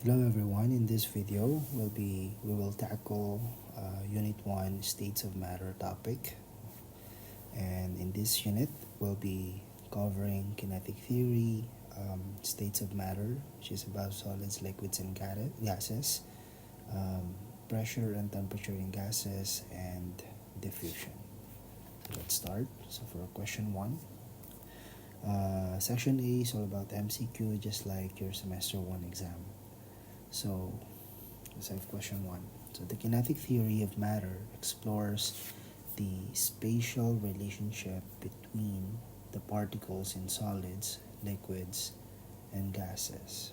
Hello everyone, in this video we will tackle unit 1 states of matter topic, and in this unit we'll be covering kinetic theory, states of matter, which is about solids, liquids, and gases, pressure and temperature in gases, and diffusion. Let's start. So for question 1, section A is all about MCQ, just like your semester 1 exam. So let's have question 1. So the kinetic theory of matter explores the spatial relationship between the particles in solids, liquids, and gases.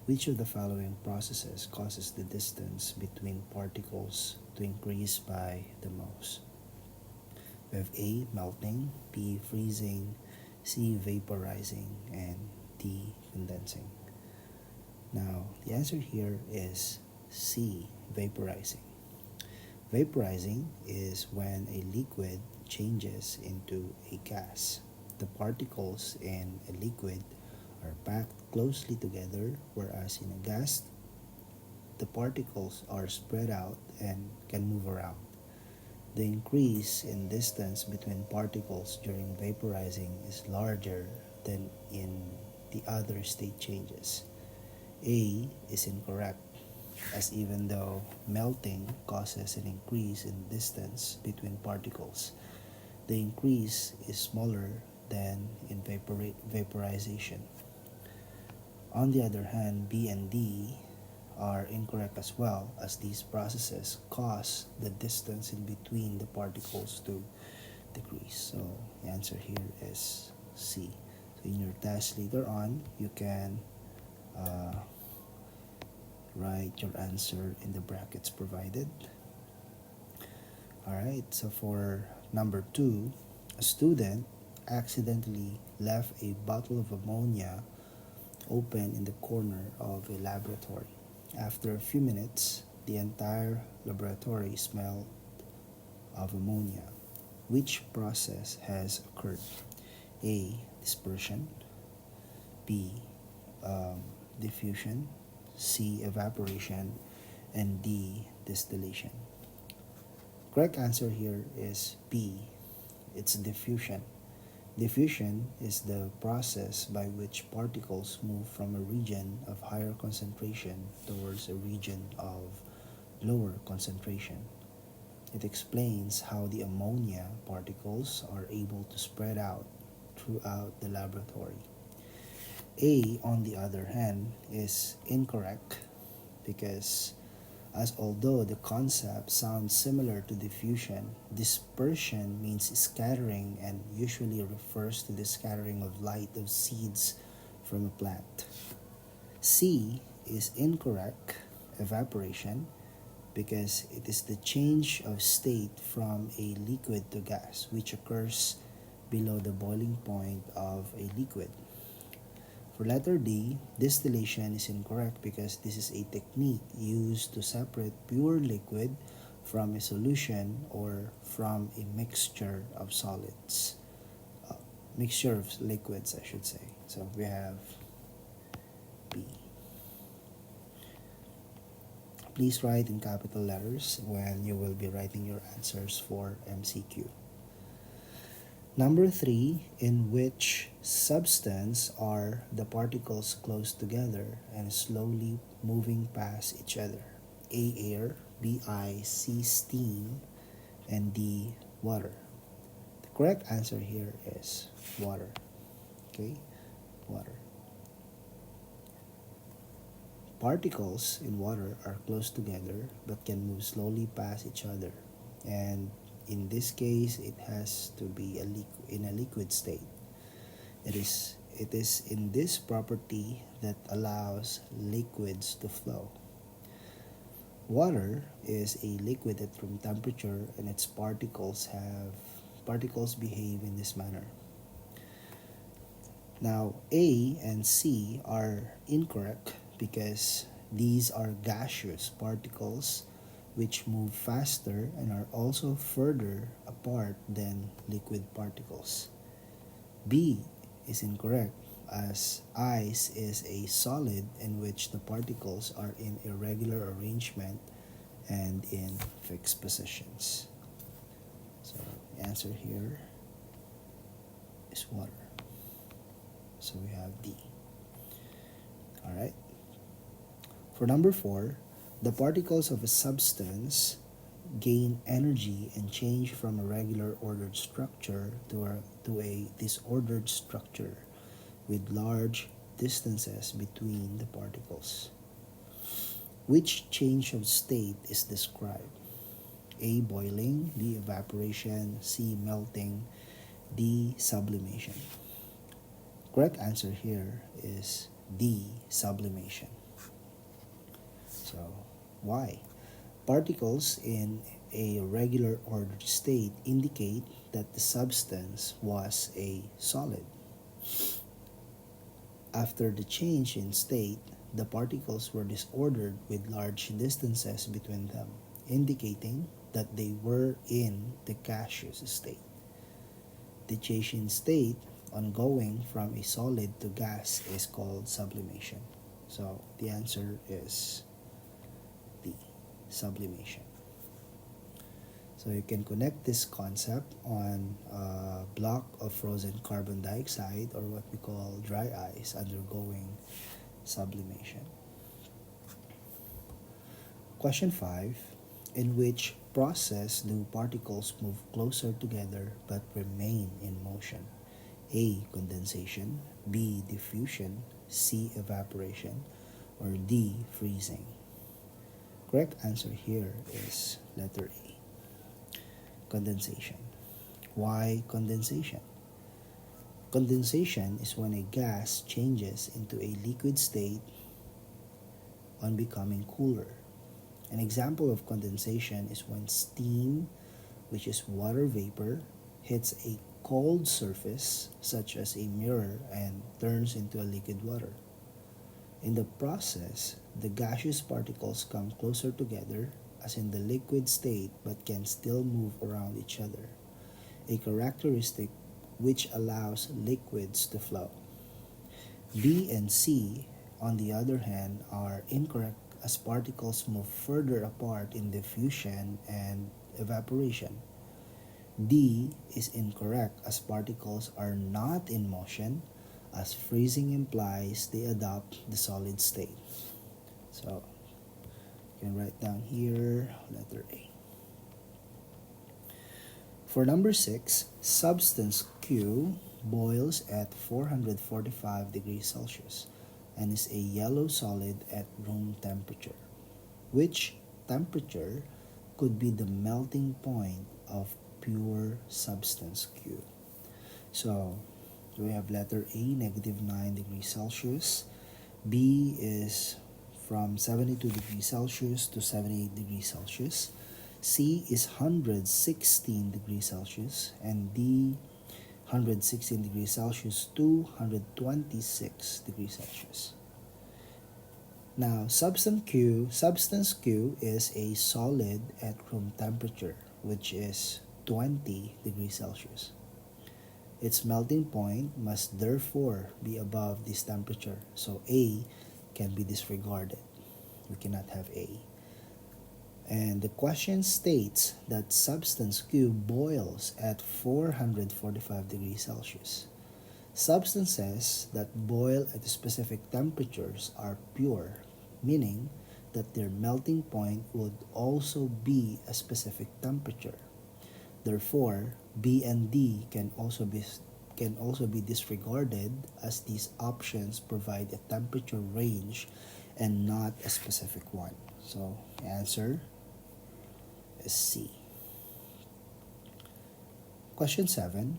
Which of the following processes causes the distance between particles to increase by the most? We have A, melting, B, freezing, C, vaporizing, and D, condensing. Now, the answer here is C, vaporizing. Vaporizing is when a liquid changes into a gas. The particles in a liquid are packed closely together, whereas in a gas, the particles are spread out and can move around. The increase in distance between particles during vaporizing is larger than in the other state changes. A is incorrect, as even though melting causes an increase in distance between particles, the increase is smaller than in vaporization. On the other hand, B and D are incorrect as well, as these processes cause the distance in between the particles to decrease. So the answer here is C. So in your test later on, you can write your answer in the brackets provided. Alright, so for number 2, a student accidentally left a bottle of ammonia open in the corner of a laboratory. After a few minutes, the entire laboratory smelled of ammonia. Which process has occurred? A, dispersion, B, diffusion, C, evaporation, and D, distillation. Correct answer here is B. It's diffusion. Diffusion is the process by which particles move from a region of higher concentration towards a region of lower concentration. It explains how the ammonia particles are able to spread out throughout the laboratory. A, on the other hand, is incorrect because although the concept sounds similar to diffusion, dispersion means scattering and usually refers to the scattering of light of seeds from a plant. C is incorrect, evaporation, because it is the change of state from a liquid to gas, which occurs below the boiling point of a liquid. For letter D, distillation is incorrect because this is a technique used to separate pure liquid from a solution or from a mixture of solids. Mixture of liquids, I should say. So we have B. Please write in capital letters when you will be writing your answers for MCQ. Number 3, in which substance are the particles close together and slowly moving past each other? A, air, B, ice, C, steam, and D, water. The correct answer here is water. Okay, water. Particles in water are close together but can move slowly past each other, and in this case it has to be in a liquid state. It is in this property that allows liquids to flow. Water is a liquid at room temperature, and its particles behave in this manner. Now, A and C are incorrect because these are gaseous particles which move faster and are also further apart than liquid particles. B is incorrect as ice is a solid in which the particles are in irregular arrangement and in fixed positions. So the answer here is water. So we have D. Alright. For number 4, the particles of a substance gain energy and change from a regular ordered structure to a disordered structure with large distances between the particles. Which change of state is described? A. Boiling, B. Evaporation, C. Melting, D. Sublimation. Correct answer here is D. Sublimation. So, why? Particles in a regular ordered state indicate that the substance was a solid. After the change in state, the particles were disordered with large distances between them, indicating that they were in the gaseous state. The change in state on going from a solid to gas is called sublimation. So the answer is D, sublimation. So you can connect this concept on a block of frozen carbon dioxide, or what we call dry ice, undergoing sublimation. Question 5. In which process do particles move closer together but remain in motion? A. Condensation, B. Diffusion, C. Evaporation, or D. Freezing? Correct answer here is letter A, condensation. Why condensation? Condensation is when a gas changes into a liquid state on becoming cooler. An example of condensation is when steam, which is water vapor, hits a cold surface such as a mirror and turns into a liquid water. In the process, the gaseous particles come closer together as in the liquid state but can still move around each other, a characteristic which allows liquids to flow. B and C, on the other hand, are incorrect as particles move further apart in diffusion and evaporation. D is incorrect as particles are not in motion, as freezing implies they adopt the solid state. So you can write down here letter A. For number 6, substance Q boils at 445 degrees Celsius and is a yellow solid at room temperature. Which temperature could be the melting point of pure substance Q? So we have letter A, negative 9 degrees Celsius. B is from 72 degrees Celsius to 78 degrees Celsius. C is 116 degrees Celsius. And D, 116 degrees Celsius to 126 degrees Celsius. Now, substance Q is a solid at room temperature, which is 20 degrees Celsius. Its melting point must therefore be above this temperature, so A can be disregarded. We cannot have A. And the question states that substance Q boils at 445 degrees Celsius. Substances that boil at specific temperatures are pure, meaning that their melting point would also be a specific temperature. Therefore, B and D can also be disregarded, as these options provide a temperature range and not a specific one. So, the answer is C. Question 7.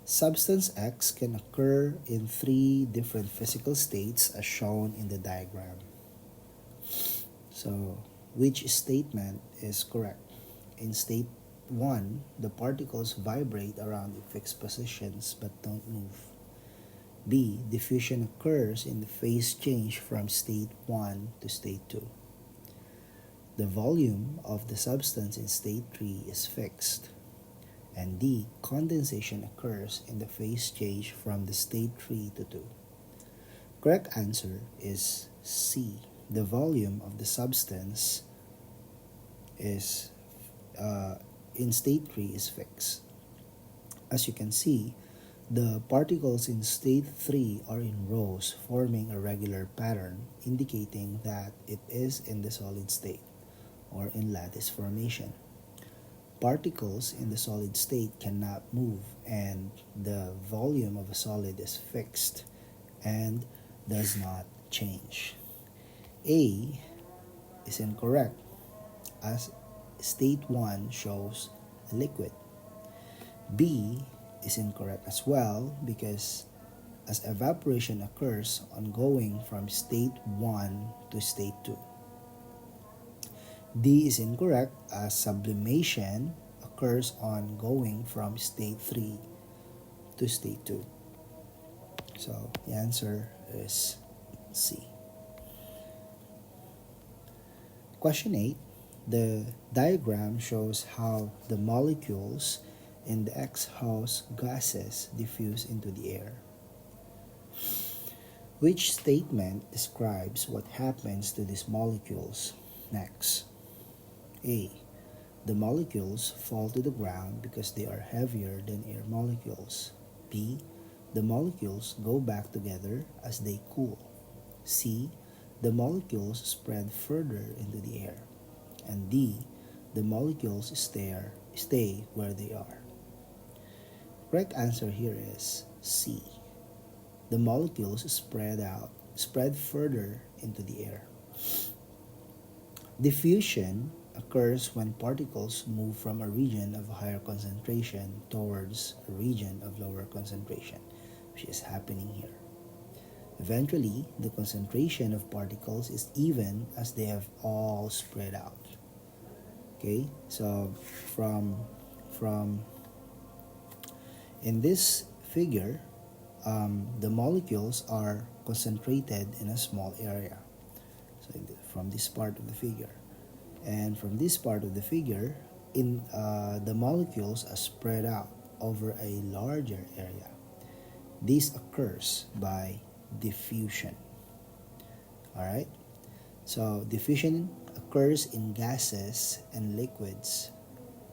Substance X can occur in 3 different physical states as shown in the diagram. So, which statement is correct? In state 1, the particles vibrate around in fixed positions but don't move. B, diffusion occurs in the phase change from state 1 to state 2. The volume of the substance in state 3 is fixed. And D, condensation occurs in the phase change from the state 3 to 2. correct answer is C. The volume of the substance is in state 3 is fixed. As you can see, the particles in state 3 are in rows forming a regular pattern indicating that it is in the solid state or in lattice formation. Particles in the solid state cannot move and the volume of a solid is fixed and does not change. A is incorrect as state 1 shows a liquid. B is incorrect as well because as evaporation occurs on going from state 1 to state 2. D is incorrect as sublimation occurs on going from state 3 to state 2. So the answer is C. Question 8. The diagram shows how the molecules in the exhaust gases diffuse into the air. Which statement describes what happens to these molecules next? A. The molecules fall to the ground because they are heavier than air molecules. B. The molecules go back together as they cool. C. The molecules spread further into the air. And D. The molecules stay where they are. Correct answer here is C. The molecules spread further into the air. Diffusion occurs when particles move from a region of higher concentration towards a region of lower concentration, which is happening here. Eventually, the concentration of particles is even as they have all spread out. Okay, so from in this figure, the molecules are concentrated in a small area. So from this part of the figure, and from this part of the figure, the molecules are spread out over a larger area. This occurs by diffusion. All right. So diffusion occurs in gases and liquids,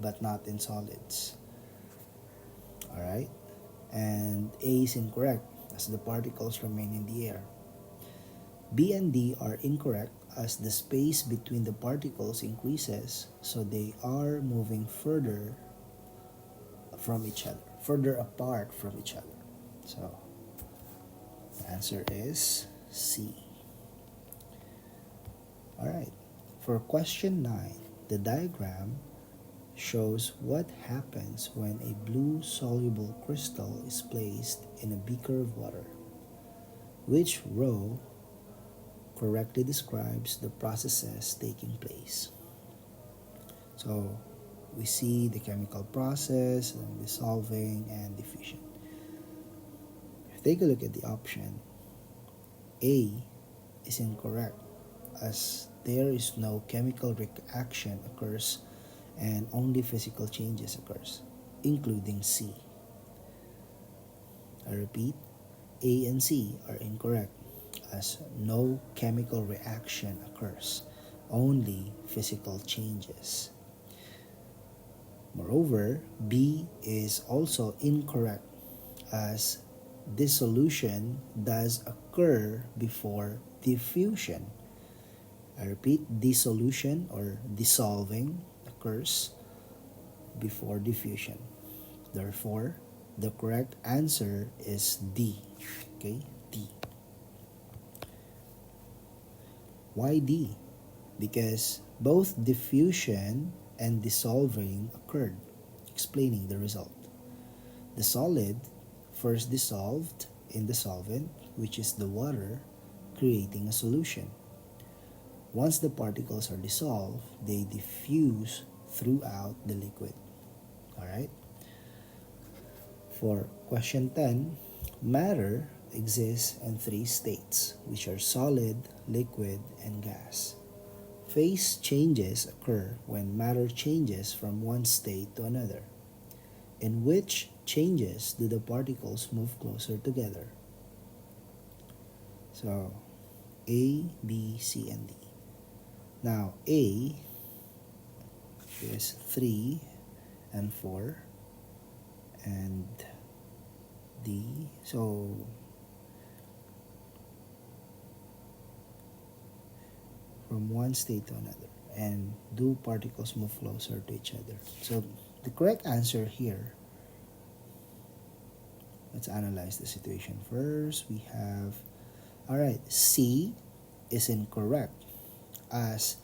but not in solids. All right. And A is incorrect as the particles remain in the air. B and D are incorrect as the space between the particles increases, so they are moving further from each other, further apart from each other. So the answer is C. All right. For question 9, the diagram shows what happens when a blue soluble crystal is placed in a beaker of water. Which row correctly describes the processes taking place? So we see the chemical process, and dissolving, and diffusion. If you take a look at the option, A is incorrect as there is no chemical reaction occurs and only physical changes occurs, including C. I repeat, A and C are incorrect as no chemical reaction occurs, only physical changes. Moreover, B is also incorrect as dissolution does occur before diffusion. I repeat, dissolution or dissolving occurs before diffusion. Therefore, the correct answer is D. Okay, D. Why D? Because both diffusion and dissolving occurred, explaining the result. The solid first dissolved in the solvent, which is the water, creating a solution. Once the particles are dissolved, they diffuse throughout the liquid. Alright? For question 10, matter exists in 3 states, which are solid, liquid, and gas. Phase changes occur when matter changes from one state to another. In which changes do the particles move closer together? So A, B, C, and D. Now A is 3 and 4, and D, so from one state to another, and do particles move closer to each other? So the correct answer here, let's analyze the situation first. We have, all right, C is incorrect, as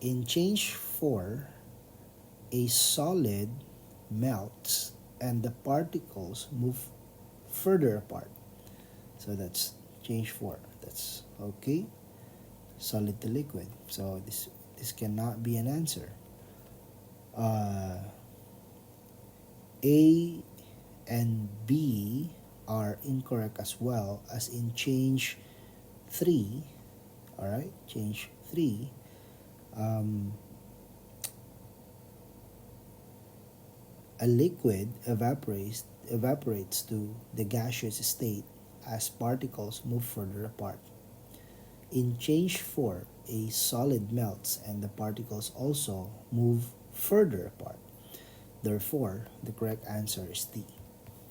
in change 4, a solid melts and the particles move further apart. So that's change 4. That's okay. Solid to liquid. So this cannot be an answer. A and B are incorrect as well, as in change 3. All right, change 3. A liquid evaporates to the gaseous state as particles move further apart. In change 4, a solid melts and the particles also move further apart. Therefore, the correct answer is D.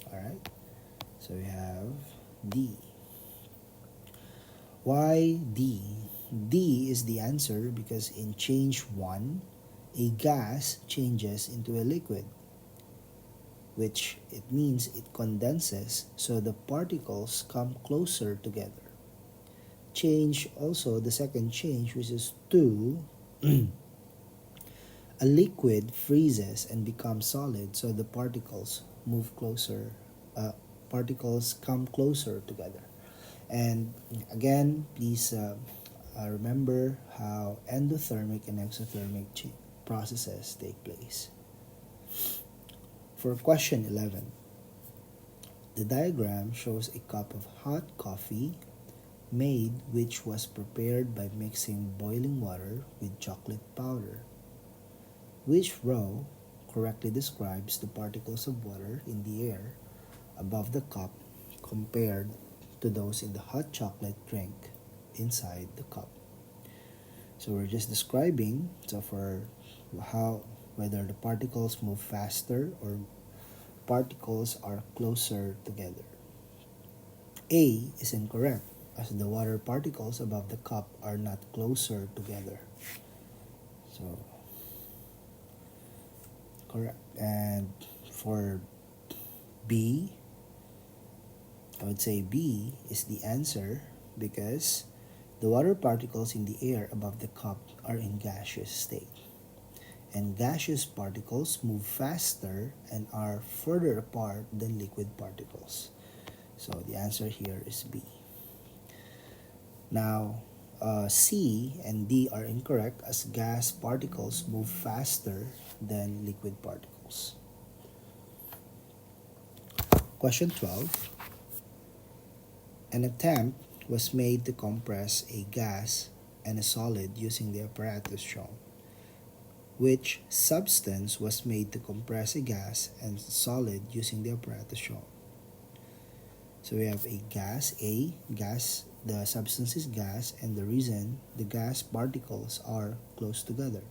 Alright, so we have D. Why D? D is the answer because in change 1, a gas changes into a liquid, which it means it condenses, so the particles come closer together. Change also, the second change, which is 2, a liquid freezes and becomes solid, so the particles move closer, particles come closer together. And again, please remember how endothermic and exothermic processes take place. For question 11, the diagram shows a cup of hot coffee made which was prepared by mixing boiling water with chocolate powder. Which row correctly describes the particles of water in the air above the cup compared to those in the hot chocolate drink inside the cup? So we're just describing, so for how, whether the particles move faster or particles are closer together. A is incorrect, as the water particles above the cup are not closer together. So correct. And for B, I would say B is the answer because the water particles in the air above the cup are in gaseous state. And gaseous particles move faster and are further apart than liquid particles. So the answer here is B. Now, C and D are incorrect, as gas particles move faster than liquid particles. Question 12. An attempt was made to compress a gas and a solid using the apparatus shown. Which substance was made to compress a gas and solid using the apparatus shown? So we have a gas, the substance is gas, and the reason the gas particles are close together.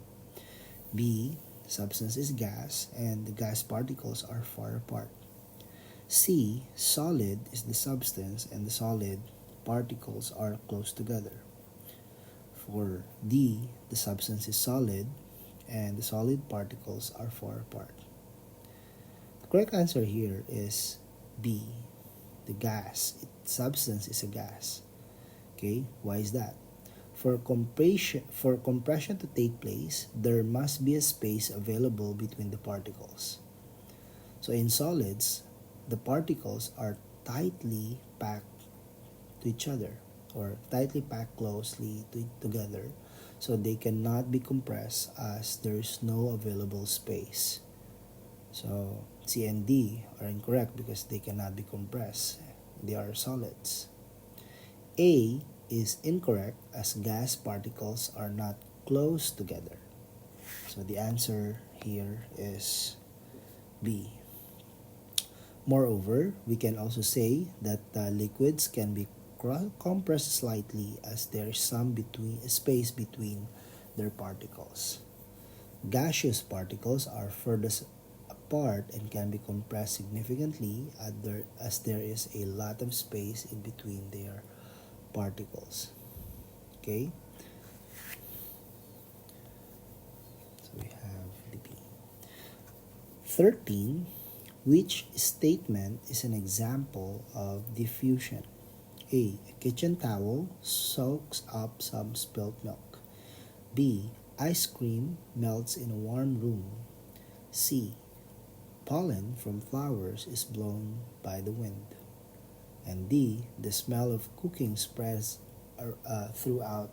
B, the substance is gas, and the gas particles are far apart. C, solid is the substance, and the solid particles are close together. For D, the substance is solid, and the solid particles are far apart. The correct answer here is B, the gas. Substance is a gas. Okay, why is that? For compression to take place, there must be a space available between the particles. So in solids, the particles are tightly packed to each other, or tightly packed closely together, so they cannot be compressed as there is no available space. So C and D are incorrect because they cannot be compressed. They are solids. A is incorrect, as gas particles are not close together. So the answer here is B. Moreover, we can also say that liquids can be compress slightly as there is some space between their particles. Gaseous particles are furthest apart and can be compressed significantly as there is a lot of space in between their particles. Okay? So we have the B. 13. Which statement is an example of diffusion? A. A kitchen towel soaks up some spilt milk. B. Ice cream melts in a warm room. C. Pollen from flowers is blown by the wind. And D. The smell of cooking spreads through a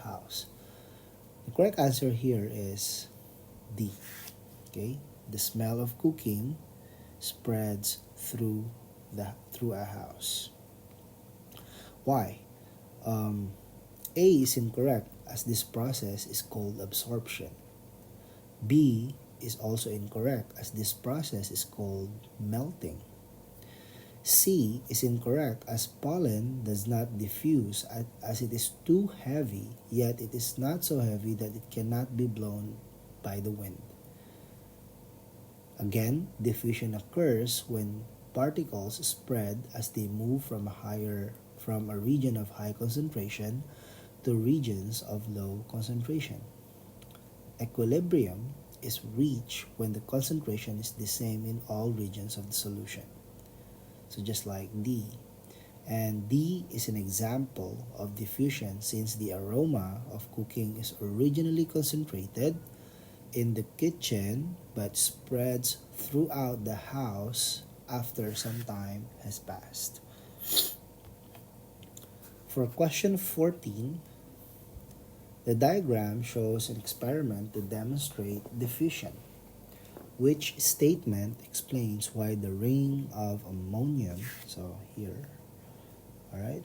house. The correct answer here is D. Okay, the smell of cooking spreads through a house. Why? A is incorrect as this process is called absorption. B is also incorrect as this process is called melting. C is incorrect as pollen does not diffuse as it is too heavy, yet it is not so heavy that it cannot be blown by the wind. Again, diffusion occurs when particles spread as they move from a region of high concentration to regions of low concentration. Equilibrium is reached when the concentration is the same in all regions of the solution. So just like D. And D is an example of diffusion since the aroma of cooking is originally concentrated in the kitchen but spreads throughout the house after some time has passed. For question 14, the diagram shows an experiment to demonstrate diffusion. Which statement explains why the ring of ammonium, so here, alright,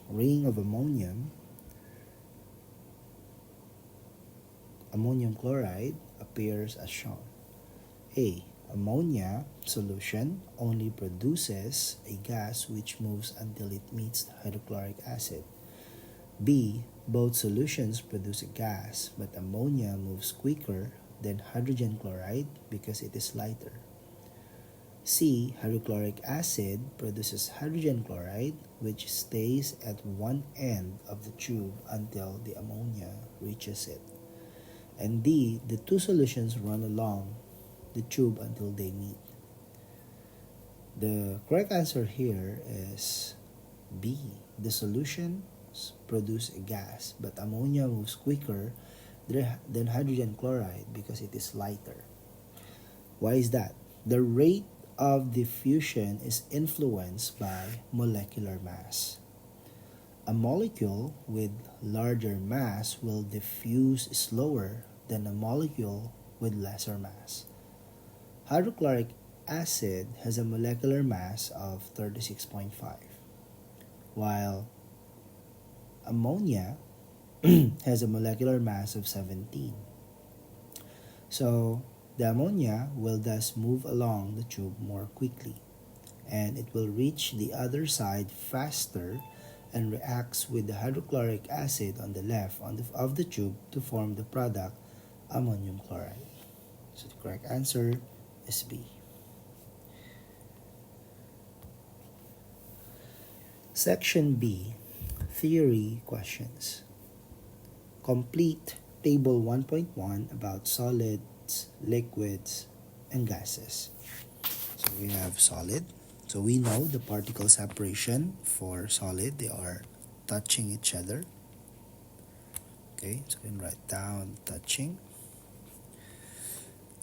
ring of ammonium chloride appears as shown. A. Ammonia solution only produces a gas which moves until it meets hydrochloric acid. B. Both solutions produce a gas, but ammonia moves quicker than hydrogen chloride because it is lighter. C. Hydrochloric acid produces hydrogen chloride which stays at one end of the tube until the ammonia reaches it. And D. The two solutions run along the tube until they meet. The correct answer here is B. The solutions produce a gas, but ammonia moves quicker than hydrogen chloride because it is lighter. Why is that? The rate of diffusion is influenced by molecular mass. A molecule with larger mass will diffuse slower than a molecule with lesser mass. Hydrochloric acid has a molecular mass of 36.5, while ammonia has a molecular mass of 17. So the ammonia will thus move along the tube more quickly, and it will reach the other side faster and reacts with the hydrochloric acid on the left of the tube to form the product ammonium chloride. So the correct answer is B. Section B, Theory Questions. Complete Table 1.1 about solids, liquids, and gases. So we have solid. So we know the particle separation for solid, they are touching each other. Okay, so we can write down touching.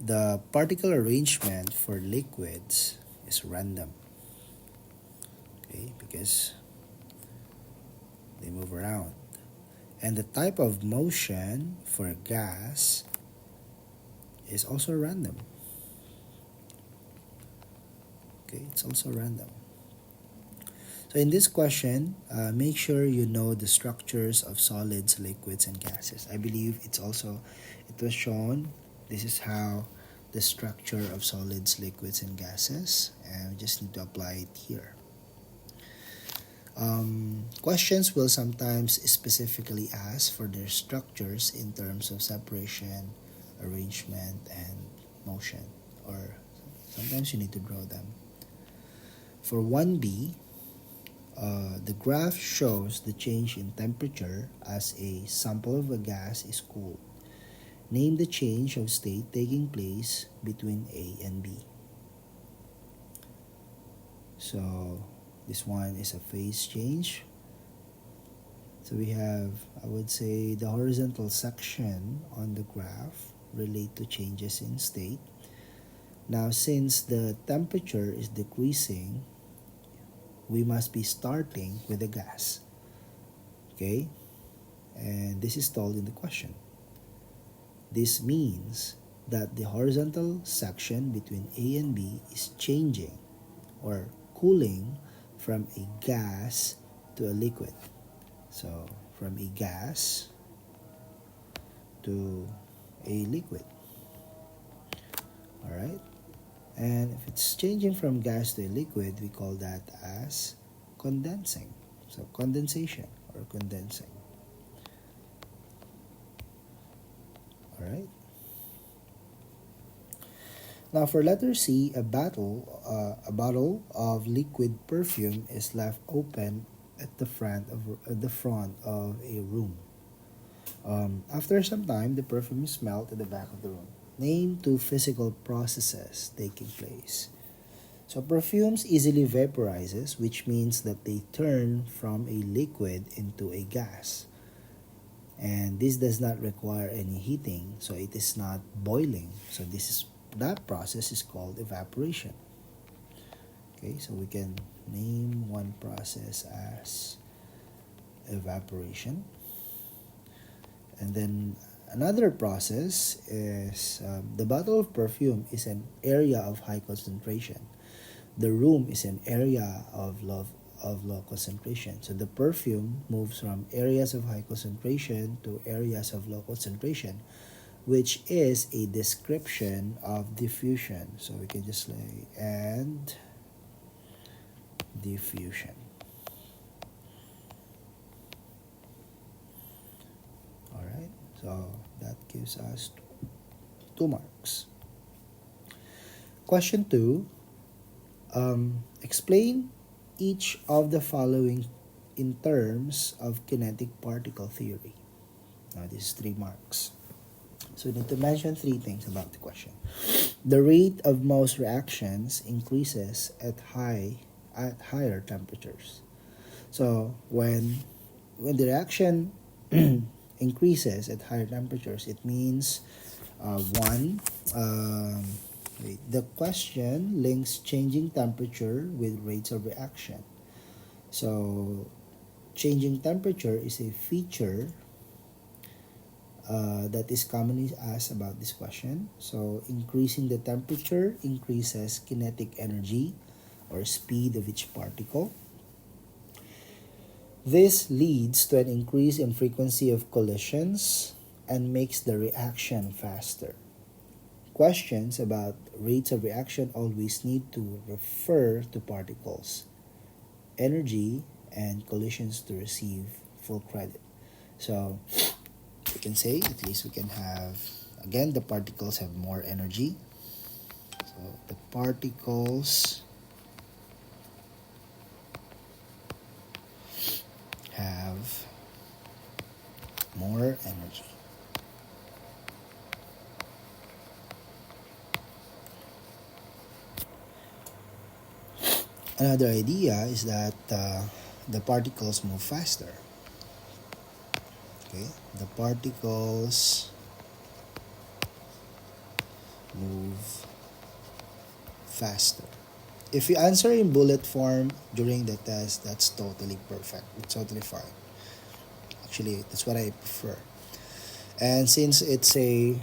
The particle arrangement for liquids is random. Okay, because they move around. And the type of motion for a gas is also random. Okay, it's also random. So in this question, make sure you know the structures of solids, liquids, and gases. I believe it was shown, this is how the structure of solids, liquids, and gases, and we just need to apply it here. Questions will sometimes specifically ask for their structures in terms of separation, arrangement, and motion, or sometimes you need to draw them. For 1B, the graph shows the change in temperature as a sample of a gas is cooled. Name the change of state taking place between A and B. So this one is a phase change. So we have, I would say, the horizontal section on the graph relate to changes in state. Now, since the temperature is decreasing, we must be starting with a gas. Okay? And this is told in the question. This means that the horizontal section between A and B is changing or cooling from a gas to a liquid. So, from a gas to a liquid. Alright? And if it's changing from gas to a liquid, we call that as condensing. So, condensation or condensing. Alright? Now, for letter C, a bottle of liquid perfume is left open at the front of a room. After some time, the perfume is smelled at the back of the room. Name two physical processes taking place. So perfumes easily vaporizes, which means that they turn from a liquid into a gas. And this does not require any heating, so it is not boiling. So that process is called evaporation. Okay, so we can name one process as evaporation. And then another process is the bottle of perfume is an area of high concentration. The room is an area of low concentration. So the perfume moves from areas of high concentration to areas of low concentration, which is a description of diffusion. So we can just say and diffusion. Alright, so that gives us 2 marks. Question 2. Explain each of the following in terms of kinetic particle theory. Now this is 3 marks. So we need to mention 3 things about the question. The rate of most reactions increases at higher temperatures. So when the reaction increases at higher temperatures, it means the question links changing temperature with rates of reaction. So changing temperature is a feature that is commonly asked about this question. So increasing the temperature increases kinetic energy or speed of each particle. This leads to an increase in frequency of collisions and makes the reaction faster. Questions about rates of reaction always need to refer to particles, energy, and collisions to receive full credit. So we can say at least we can have, again, the particles have more energy. So the particles have more energy. Another idea is that the particles move faster. Okay, the particles move faster. If you answer in bullet form during the test, that's totally perfect. It's totally fine. Actually, that's what I prefer. And since it's there's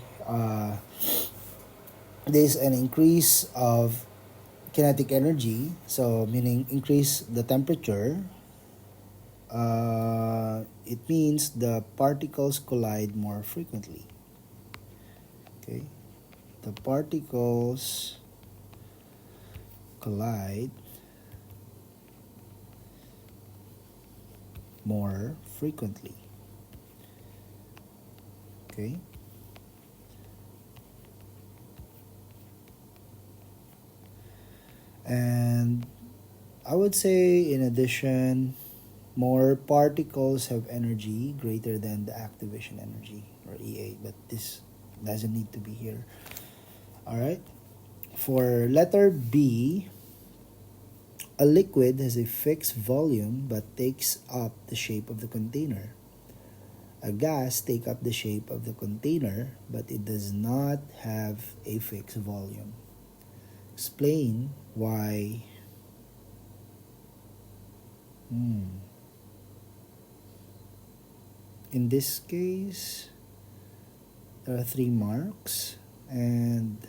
an increase of kinetic energy, so meaning increase the temperature, it means the particles collide more frequently. Okay, the particles collide more frequently. Okay? And I would say, in addition, more particles have energy greater than the activation energy, or EA, but this doesn't need to be here. Alright? For letter B, a liquid has a fixed volume but takes up the shape of the container. A gas takes up the shape of the container but it does not have a fixed volume. Explain why. In this case, there are 3 marks, and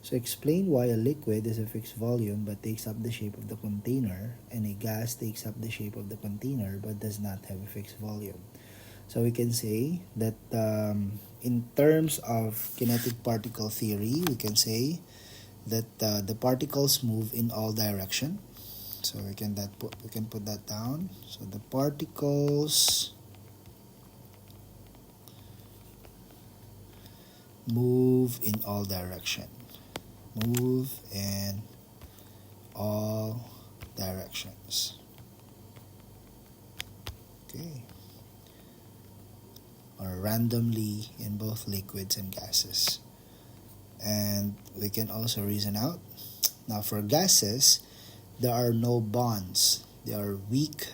so explain why a liquid is a fixed volume but takes up the shape of the container, and a gas takes up the shape of the container but does not have a fixed volume. So we can say that in terms of kinetic particle theory, we can say that the particles move in all direction. So we can put that down. So the particles move in all direction. Move in all directions. Okay. Or randomly in both liquids and gases. And we can also reason out. Now for gases, there are no bonds. There are weak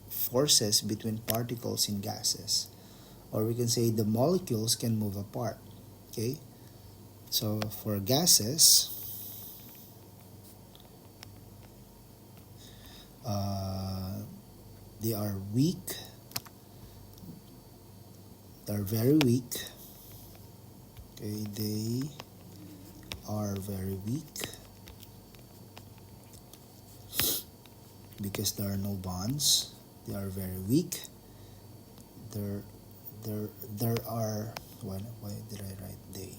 forces between particles in gases. Or we can say the molecules can move apart. Okay? So for gases, they are weak. They are very weak. Okay, they are very weak because there are no bonds. They are very weak. There are, why did I write they?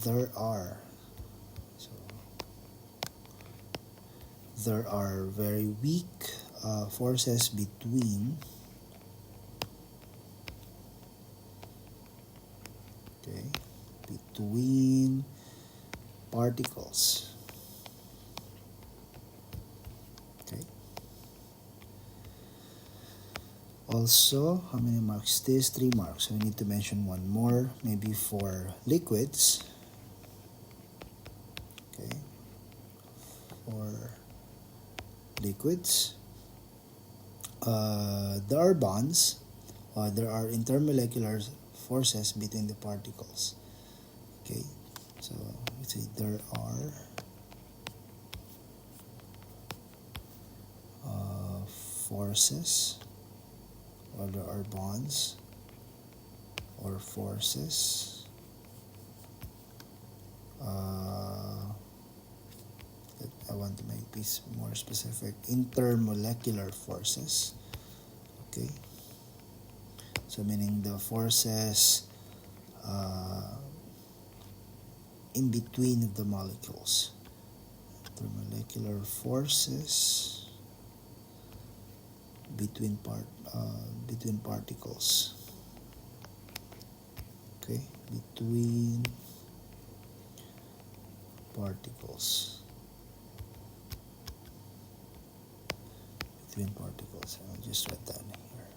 There are, so there are very weak forces between particles. Okay. Also, how many marks? This 3 marks. So we need to mention one more, maybe for liquids. Okay. For liquids, there are bonds. There are intermolecular forces between the particles. Okay, so let's say there are forces, or there are bonds or forces. I want to make this more specific. Intermolecular forces. Okay, so meaning the forces in between of the molecules. Intermolecular forces between particles. Okay, between particles. Between particles. I'll just write that in here.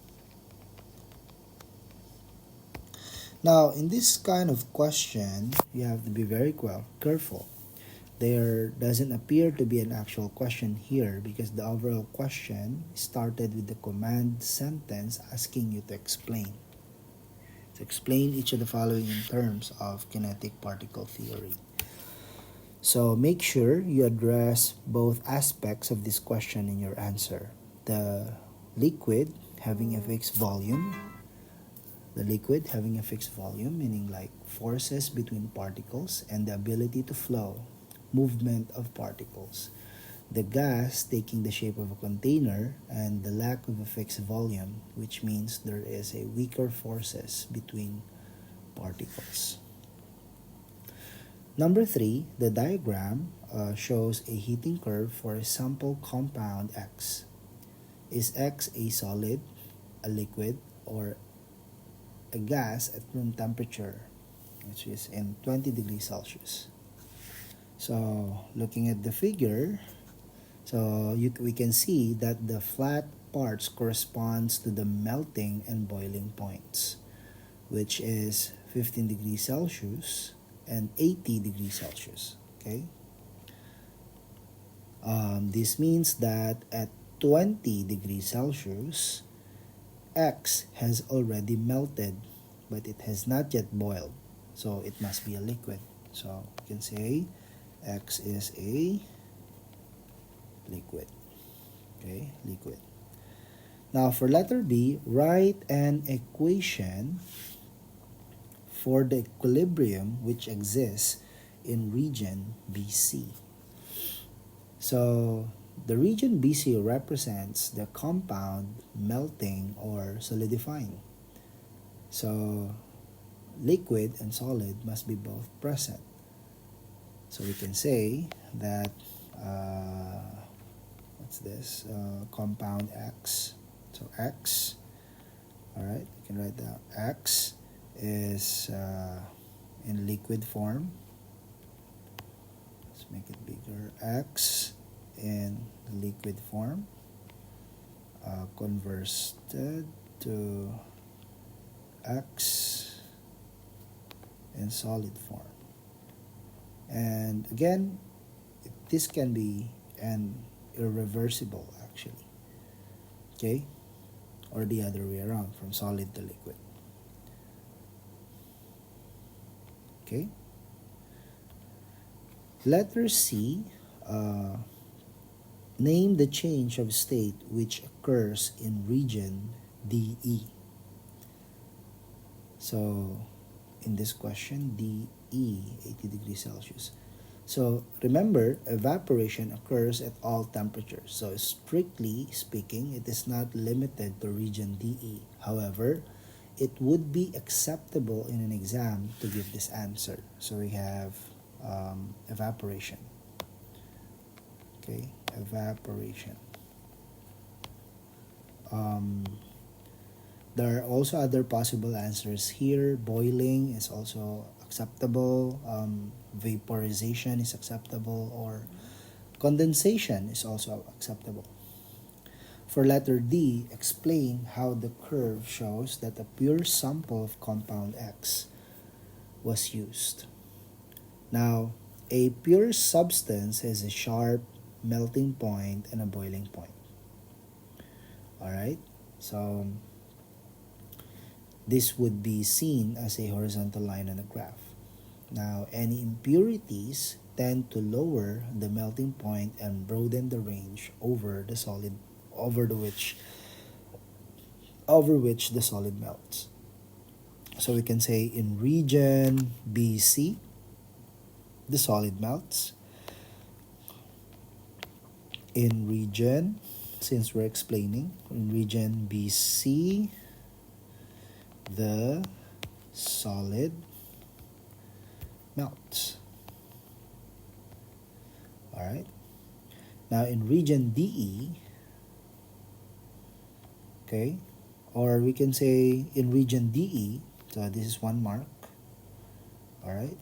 Now, in this kind of question, you have to be very careful. There doesn't appear to be an actual question here because the overall question started with the command sentence asking you to explain. To explain each of the following in terms of kinetic particle theory. So make sure you address both aspects of this question in your answer. The liquid having a fixed volume. The liquid having a fixed volume, meaning like forces between particles and the ability to flow. movement of particles. The gas taking the shape of a container and the lack of a fixed volume, which means there is a weaker forces between particles. Number 3, the diagram shows a heating curve for a sample compound X. Is X a solid, a liquid, or a gas at room temperature, which is in 20 degrees Celsius? So looking at the figure, we can see that the flat parts corresponds to the melting and boiling points, which is 15 degrees Celsius and 80 degrees Celsius. Okay. This means that at 20 degrees Celsius, X has already melted, but it has not yet boiled. So it must be a liquid. So we can say X is a liquid. Okay, liquid. Now for letter B, write an equation for the equilibrium which exists in region BC. So the region BC represents the compound melting or solidifying. So liquid and solid must be both present. So we can say that what's this? Compound X. So X, all right, you can write down X is in liquid form. Let's make it bigger. X in liquid form, converted to X in solid form. And again, this can be an irreversible actually, okay, or the other way around, from solid to liquid. Okay. Letter C, name the change of state which occurs in region DE. So in this question, DE, 80 degrees Celsius. So remember, evaporation occurs at all temperatures. So strictly speaking, it is not limited to region DE. However, it would be acceptable in an exam to give this answer. So we have evaporation. Okay, evaporation. There are also other possible answers here. Boiling is also acceptable. Vaporization is acceptable, or condensation is also acceptable. For letter D, explain how the curve shows that a pure sample of compound X was used. Now, a pure substance has a sharp melting point and a boiling point. Alright, so this would be seen as a horizontal line on a graph. Now, any impurities tend to lower the melting point and broaden the range over the solid, over which the solid melts. So we can say in region BC, the solid melts. In region, since we're explaining, in region BC, the solid melts. Alright. Now in region DE, okay, or we can say in region DE, so this is one mark. Alright.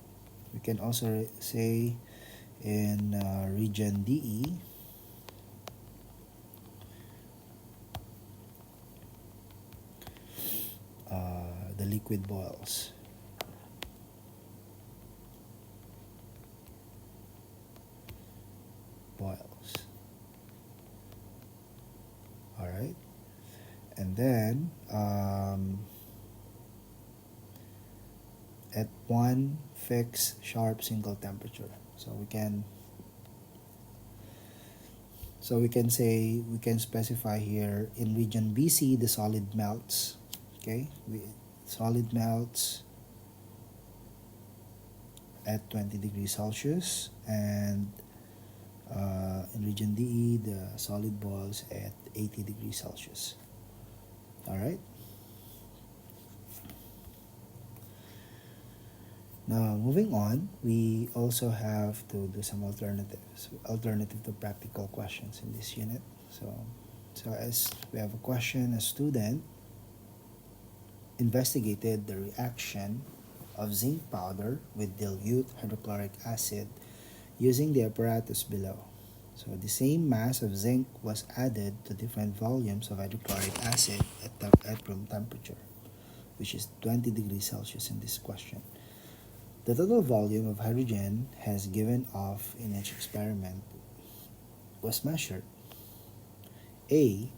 We can also say in region DE, the liquid boils. Alright. And then at one fixed sharp single temperature. So we can say, we can specify here in region BC the solid melts. Okay, solid melts at 20 degrees Celsius, and in region DE, the solid balls at 80 degrees Celsius. All right. Now, moving on, we also have to do some alternative to practical questions in this unit. So as we have a question, a student investigated the reaction of zinc powder with dilute hydrochloric acid using the apparatus below. So the same mass of zinc was added to different volumes of hydrochloric acid at room temperature, which is 20 degrees Celsius in this question. The total volume of hydrogen has given off in each experiment was measured. A.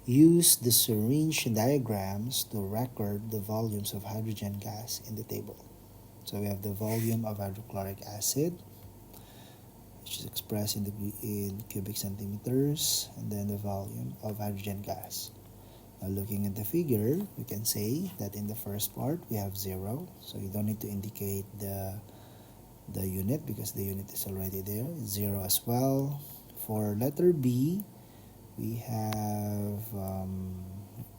Use the syringe diagrams to record the volumes of hydrogen gas in the table. So we have the volume of hydrochloric acid, which is expressed in cubic centimeters, and then the volume of hydrogen gas. Now looking at the figure, we can say that in the first part we have 0, so you don't need to indicate the unit because the unit is already there. 0 as well. For letter B, we have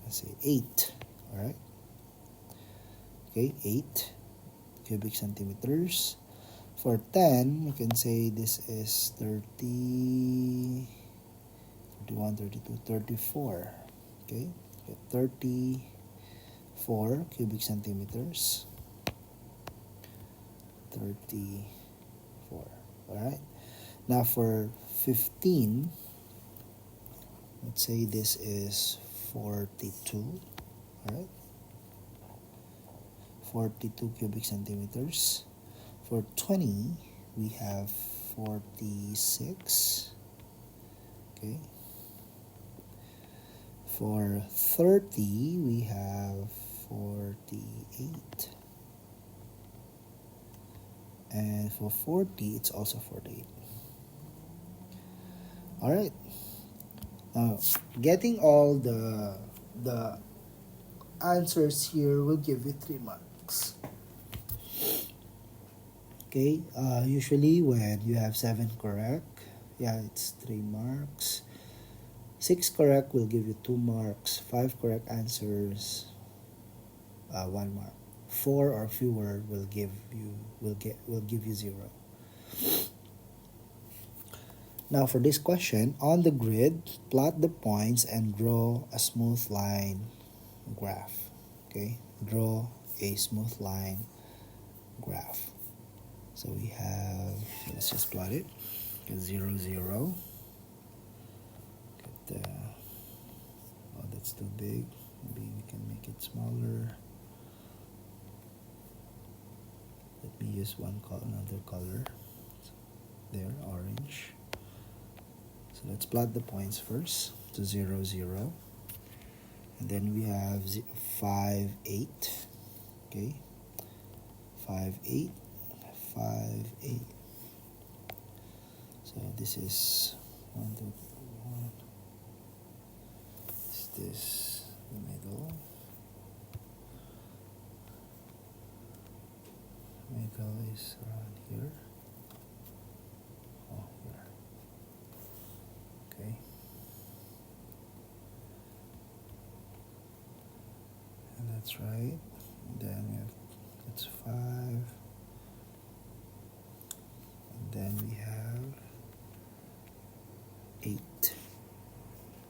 let's say 8. All right. Okay, 8 cubic centimeters. For 10, we can say this is 30, 31, 32, 34. Okay, 34 cubic centimeters. 34. All right. Now for 15, let's say this is 42. All right. 42 cubic centimeters. For 20, we have 46. Okay. For 30, we have 48. And for 40, it's also 48. All right. Now, getting all the answers here will give you 3 marks. Okay. Usually when you have 7 correct, it's 3 marks. 6 correct will give you 2 marks. 5 correct answers, 1 mark. 4 or fewer will give you 0. Now for this question, on the grid, plot the points and draw a smooth line graph. Okay, draw a smooth line graph. So we have, let's just plot it. 0, 0. Oh, that's too big. Maybe we can make it smaller. Let me use another color. There, orange. So let's plot the points first. So 0, 0. And then we have 5, 8. Okay. 5, 8. 5, 8. So this is 1, 2, 1. Is this the middle? Middle is around here. Oh, here. Okay. And that's right. And then we have, that's 5. And then we have 8.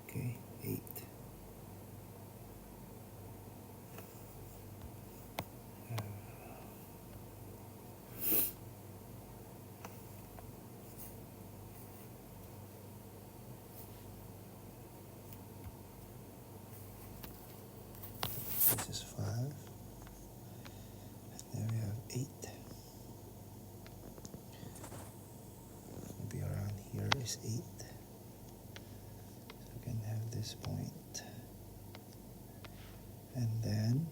Okay, 8. This is 5. And then we have 8. Maybe around here is 8. So we can have this point. And then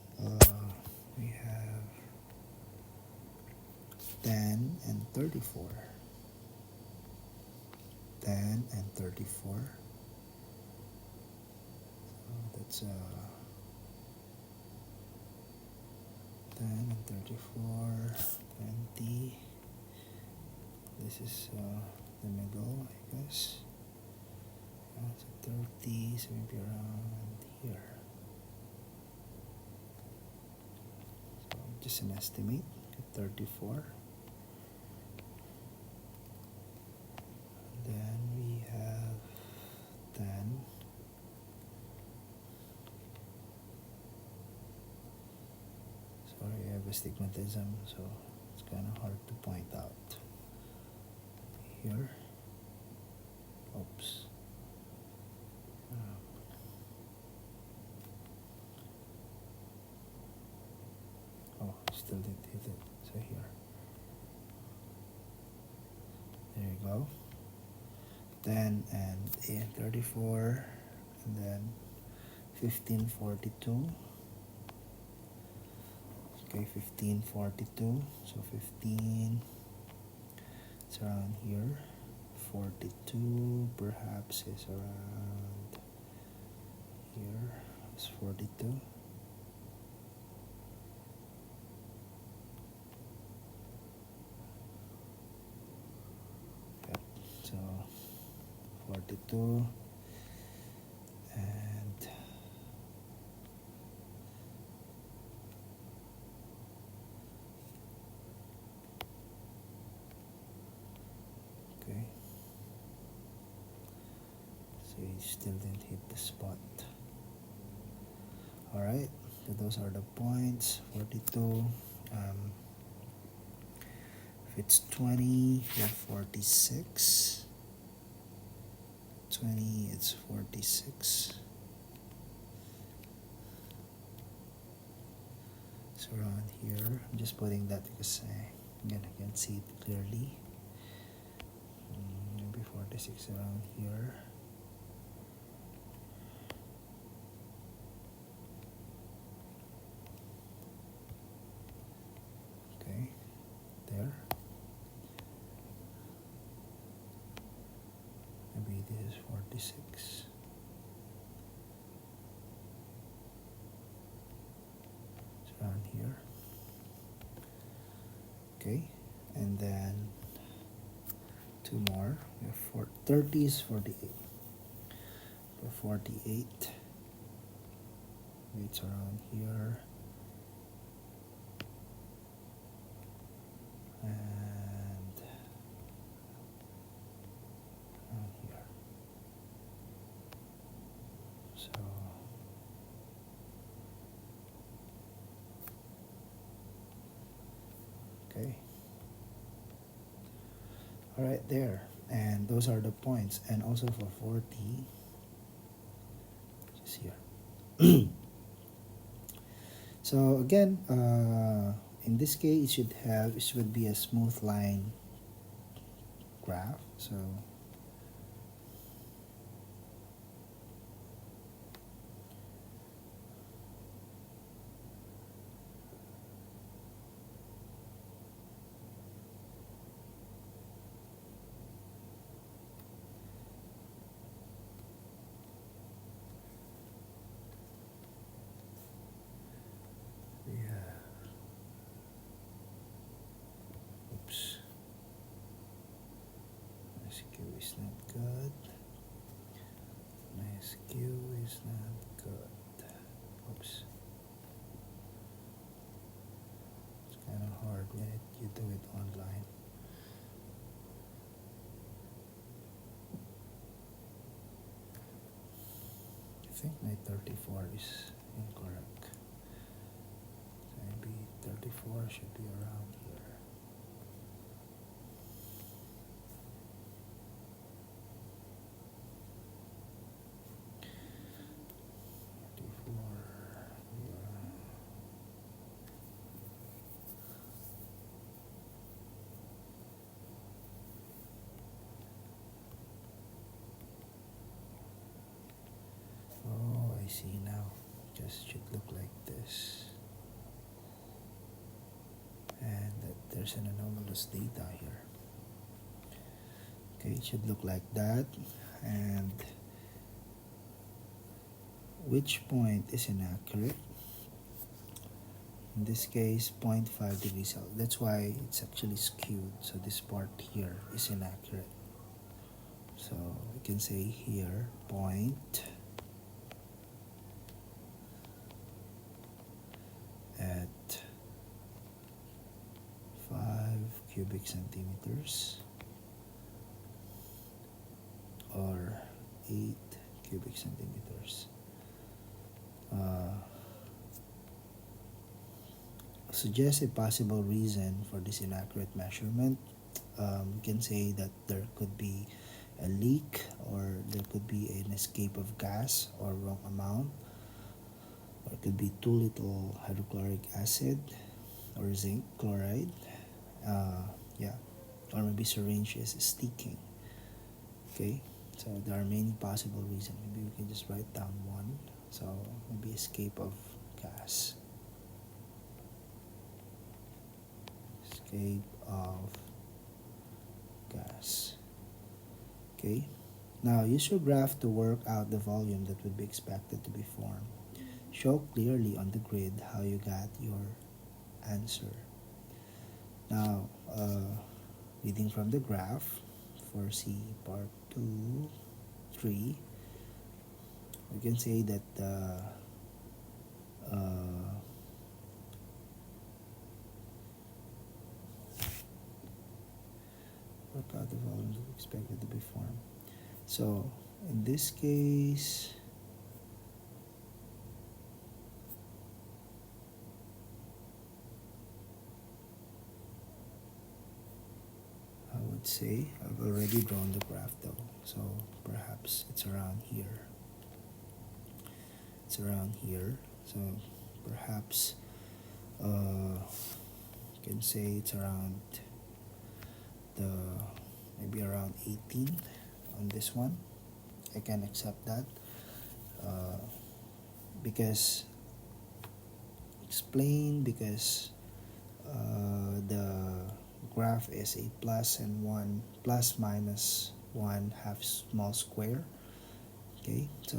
we have 10 and 34. 10 and 34. So that's 10 and 34, 20. this is the middle, I guess. So 30, so maybe around here. So just an estimate, 34. Then we have 10. Sorry, I have astigmatism, so it's kind of hard to point out. Here. Oops. Oh, still didn't hit it. So here. There you go. 10 and 34, and then 1542. Okay, 1542. So 15. It's around here. 42 perhaps is around here. It's 42. Yep. So 42 and okay. So you still didn't hit the spot. Alright, so those are the points. 42. If it's 20, you have 46. 20, it's 46. It's around here. I'm just putting that because again, I can see it clearly. Maybe 46 around here. Okay, there. Maybe this is 46. It's around here. Okay, and then two more. We have 30 is 48. For 48, it's around here. And around here. So okay. All right, there. And those are the points. And also for 40, just here. So again, in this case, it should be a smooth line graph. So oops, my SQ is not good. My SQ is not good. Oops. It's kind of hard when you do it online. I think my 34 is incorrect. So maybe 34 should be around here. Oh, I see now. Just should look like this. And there's an anomalous data here. Okay, it should look like that. And which point is inaccurate? in this case 0.5 degrees Celsius. That's why it's actually skewed, so this part here is inaccurate. So we can say here point at 5 cubic centimeters or 8 cubic centimeters. Suggest a possible reason for this inaccurate measurement. We can say that there could be a leak, or there could be an escape of gas or wrong amount, or it could be too little hydrochloric acid or zinc chloride. Yeah, or maybe syringe is sticking. Okay, so there are many possible reasons. Maybe we can just write down one. So maybe escape of gas. Escape of gas. Okay, now use your graph to work out the volume that would be expected to be formed. Show clearly on the grid how you got your answer. Now, reading from the graph for C part 2, 3, we can say that work out the volume that expected to be formed. So in this case, I would say I've already drawn the graph though, so perhaps it's around here. It's around here, so perhaps you can say it's around the maybe around 18 on this one. I can accept that because the graph is a plus and one, plus minus one half small square. Okay, so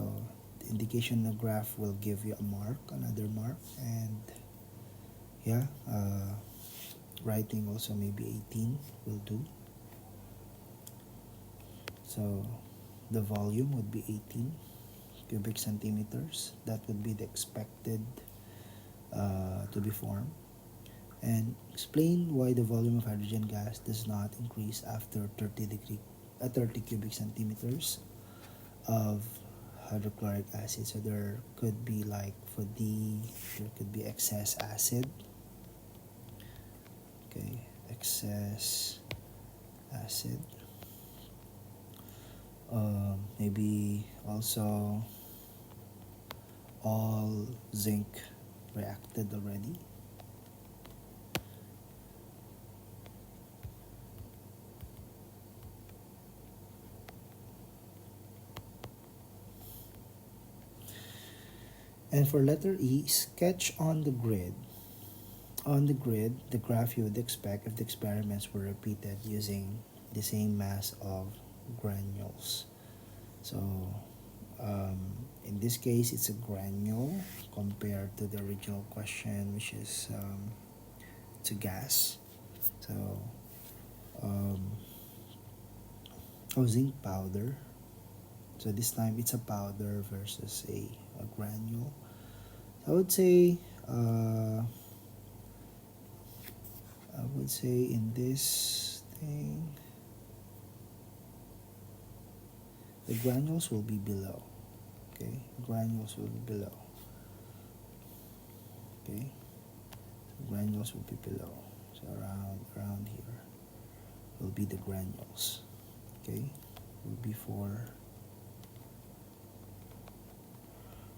the indication of the graph will give you a mark, another mark, and yeah, writing also maybe 18 will do. So the volume would be 18 cubic centimeters. That would be the expected to be formed. And explain why the volume of hydrogen gas does not increase after 30 cubic centimeters of hydrochloric acid. So there could be, like for D, there could be excess acid. Okay, excess acid. Maybe also all zinc reacted already. And for letter E, sketch on the grid. On the grid, the graph you would expect if the experiments were repeated using the same mass of granules. So in this case, it's a granule compared to the original question, which is it's a gas. So zinc powder. So this time it's a powder versus a granule. I would say in this thing, the granules will be below. Okay, granules will be below. Okay, granules will be below. So around here will be the granules. Okay, will be for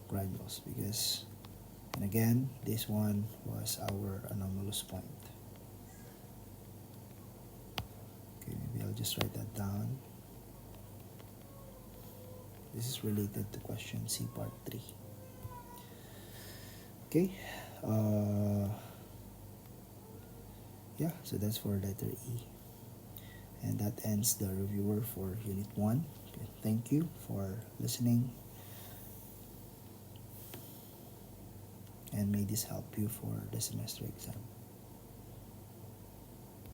granules, because, and again, this one was our anomalous point. Okay, maybe I'll just write that down. This is related to question C part 3. Okay, yeah, so that's for letter E. And that ends the reviewer for Unit 1. Okay, thank you for listening. And may this help you for the semester exam.